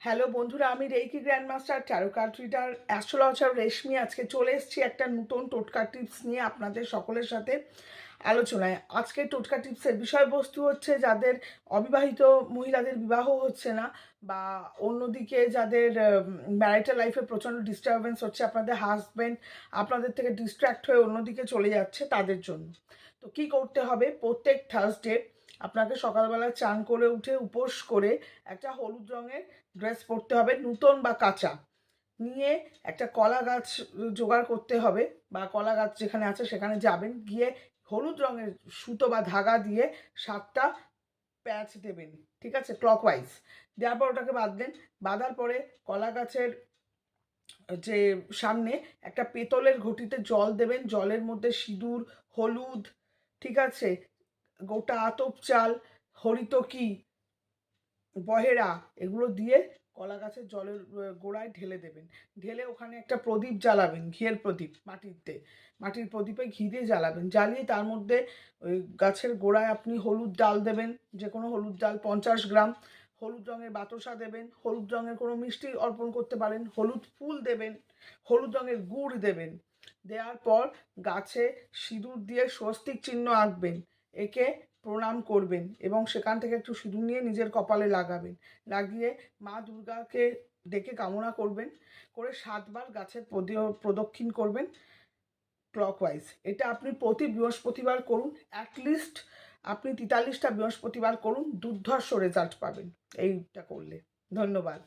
Hello বন্ধুরা, আমি reiki grandmaster tarot card reader astrologer Reshmi আজকে চলে এসেছি একটা নতুন টোটকা টিপস নিয়ে আপনাদের সকলের সাথে আলোচনায়। আজকে টোটকা টিপসের বিষয়বস্তু হচ্ছে যাদের অবিবাহিত মহিলাদের বিবাহ হচ্ছে না, বা অন্যদিকে যাদের ম্যারিটাল লাইফে প্রচণ্ড ডিস্টারবেন্স হচ্ছে, আপনাদের হাজব্যান্ড আপনাদের থেকে ডিস্ট্র্যাক্ট হয়ে অন্যদিকে চলে যাচ্ছে, তাদের জন্য। তো কি করতে হবে? প্রত্যেক থার্সডে আপনাকে সকালবেলা চান করে উঠে উপোস করে একটা হলুদ রঙের ড্রেস পরতে হবে, নূতন বা কাঁচা। নিয়ে একটা কলা গাছ জোগাড় করতে হবে, বা কলা গাছ যেখানে আছে সেখানে যাবেন, গিয়ে হলুদ রঙের সুতো বা ধাগা দিয়ে 7টা প্যাচ দেবেন, ঠিক আছে, ক্লকওয়াইজ। দেওয়ার পর ওটাকে বাঁধবেন। বাঁধার পরে কলা গাছের যে সামনে একটা পেতলের ঘটিতে জল দেবেন, জলের মধ্যে সিঁদুর, হলুদ, ঠিক আছে, গোটা আতপ চাল, হরিতকি, বহেরা, এগুলো দিয়ে কলা গাছের জলের গোড়ায় ঢেলে দেবেন। ঢেলে ওখানে একটা প্রদীপ জ্বালাবেন, ঘিয়ের প্রদীপ, মাটির প্রদীপে ঘি দিয়ে জ্বালাবেন। জ্বালিয়ে তার মধ্যে ওই গাছের গোড়ায় আপনি হলুদ ডাল দেবেন, যে কোনো হলুদ ডাল 50 গ্রাম, হলুদ রঙের বাতাসা দেবেন, হলুদ রঙের কোনো মিষ্টি অর্পণ করতে পারেন, হলুদ ফুল দেবেন, হলুদ রঙের গুড় দেবেন। দেওয়ার পর গাছে সিঁদুর দিয়ে স্বস্তিক চিহ্ন আঁকবেন, একে প্রণাম করবেন এবং সেখান থেকে একটু সিঁদুর নিয়ে নিজের কপালে লাগাবেন। লাগিয়ে মা দুর্গাকে ডেকে কামনা করবেন, করে 7বার গাছের প্রদক্ষিণ করবেন ক্লকওয়াইজ। এটা আপনি প্রতি বৃহস্পতিবার করুন, অ্যাটলিস্ট আপনি 43টা বৃহস্পতিবার করুন, দুর্ধর্ষ রেজাল্ট পাবেন এইটা করলে। ধন্যবাদ।